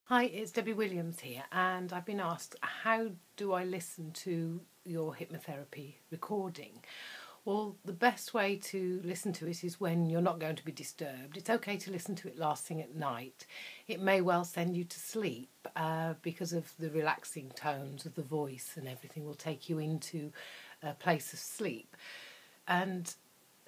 Hi, it's Debbie Williams here, and I've been asked, how do I listen to your hypnotherapy recording? Well, the best way to listen to it is when you're not going to be disturbed. It's okay to listen to it last thing at night. It may well send you to sleep because of the relaxing tones of the voice, and everything will take you into a place of sleep. And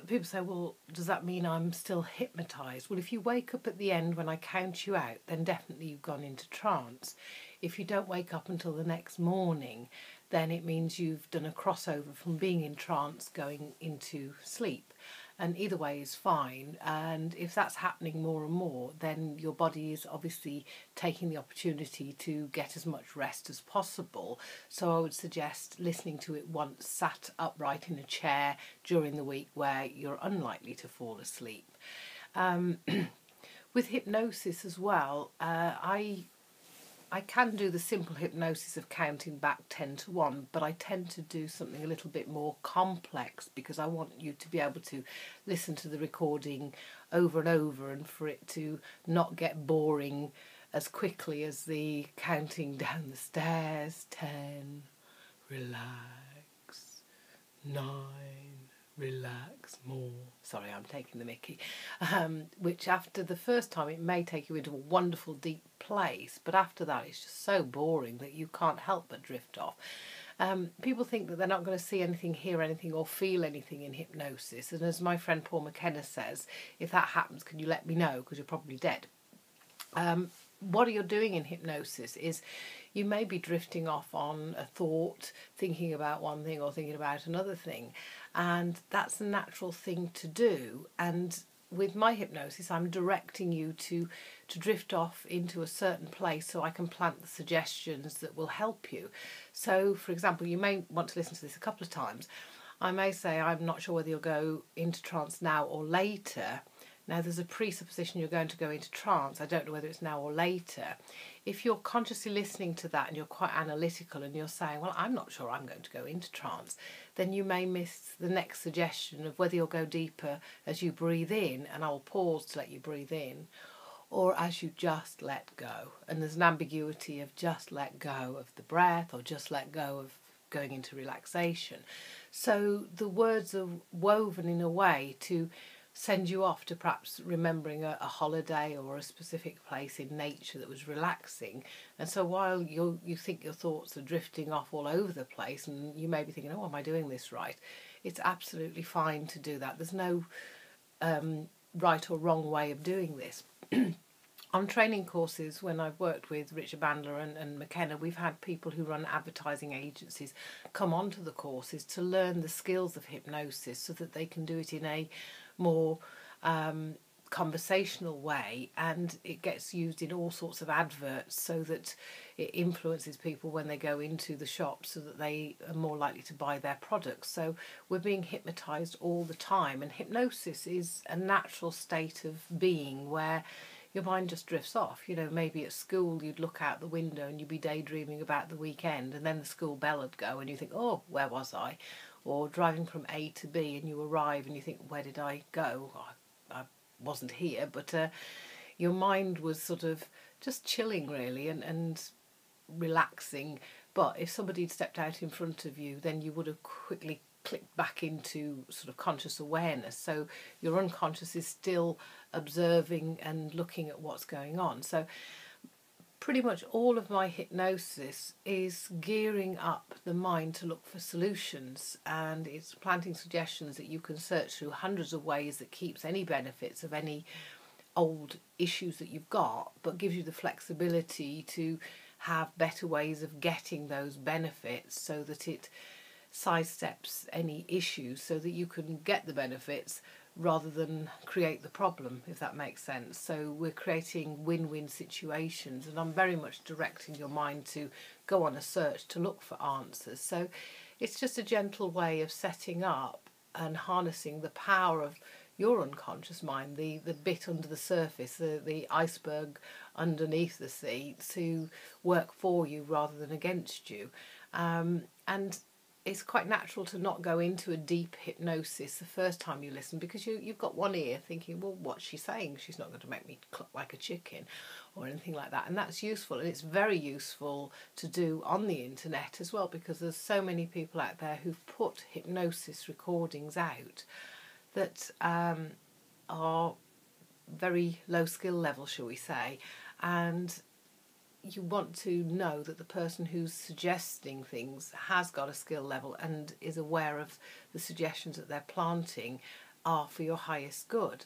people say, well, does that mean I'm still hypnotised? Well, if you wake up at the end when I count you out, then definitely you've gone into trance. If you don't wake up until the next morning, then it means you've done a crossover from being in trance going into sleep. And either way is fine. And if that's happening more and more, then your body is obviously taking the opportunity to get as much rest as possible. So I would suggest listening to it once sat upright in a chair during the week where you're unlikely to fall asleep. With hypnosis as well, I can do the simple hypnosis of counting back 10 to 1, but I tend to do something a little bit more complex because I want you to be able to listen to the recording over and over and for it to not get boring as quickly as the counting down the stairs. 10, relax, 9, relax more. Sorry, I'm taking the mickey. Which after the first time it may take you into a wonderful deep place, but after that it's just so boring that you can't help but drift off. People think that they're not going to see anything, hear anything or feel anything in hypnosis, and as my friend Paul McKenna says, if that happens, can you let me know, because you're probably dead. What you're doing in hypnosis is you may be drifting off on a thought, thinking about one thing or thinking about another thing, and that's a natural thing to do. And with my hypnosis, I'm directing you to drift off into a certain place so I can plant the suggestions that will help you. So, for example, you may want to listen to this a couple of times. I may say, I'm not sure whether you'll go into trance now or later. Now, there's a presupposition you're going to go into trance. I don't know whether it's now or later. If you're consciously listening to that and you're quite analytical and you're saying, well, I'm not sure I'm going to go into trance, then you may miss the next suggestion of whether you'll go deeper as you breathe in, and I'll pause to let you breathe in, or as you just let go. And there's an ambiguity of just let go of the breath or just let go of going into relaxation. So the words are woven in a way to send you off to perhaps remembering a holiday or a specific place in nature that was relaxing. And so while you think your thoughts are drifting off all over the place and you may be thinking, oh, am I doing this right? It's absolutely fine to do that. There's no right or wrong way of doing this. On training courses, when I've worked with Richard Bandler and McKenna, we've had people who run advertising agencies come onto the courses to learn the skills of hypnosis so that they can do it in a more conversational way, and it gets used in all sorts of adverts so that it influences people when they go into the shop so that they are more likely to buy their products. So we're being hypnotized all the time, and hypnosis is a natural state of being where your mind just drifts off. You know, maybe at school you'd look out the window and you'd be daydreaming about the weekend, and then the school bell would go and you think, oh, where was I? Or driving from A to B and you arrive and you think, where did I go? I wasn't here, but your mind was sort of just chilling really and relaxing. But if somebody had stepped out in front of you, then you would have quickly clicked back into sort of conscious awareness. So your unconscious is still observing and looking at what's going on. So pretty much all of my hypnosis is gearing up the mind to look for solutions, and it's planting suggestions that you can search through hundreds of ways that keeps any benefits of any old issues that you've got, but gives you the flexibility to have better ways of getting those benefits so that it sidesteps any issues so that you can get the benefits rather than create the problem, if that makes sense. So we're creating win-win situations, and I'm very much directing your mind to go on a search to look for answers. So it's just a gentle way of setting up and harnessing the power of your unconscious mind, the bit under the surface, the iceberg underneath the sea, to work for you rather than against you. And it's quite natural to not go into a deep hypnosis the first time you listen, because you've got one ear thinking, well, what's she saying? She's not going to make me cluck like a chicken. or anything like that. And that's useful, and it's very useful to do on the internet as well, because there's so many people out there who've put hypnosis recordings out that are very low skill level, shall we say, and you want to know that the person who's suggesting things has got a skill level and is aware of the suggestions that they're planting are for your highest good.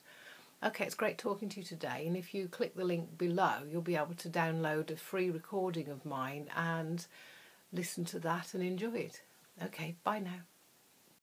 Okay, it's great talking to you today, and if you click the link below, you'll be able to download a free recording of mine and listen to that and enjoy it. Okay, bye now.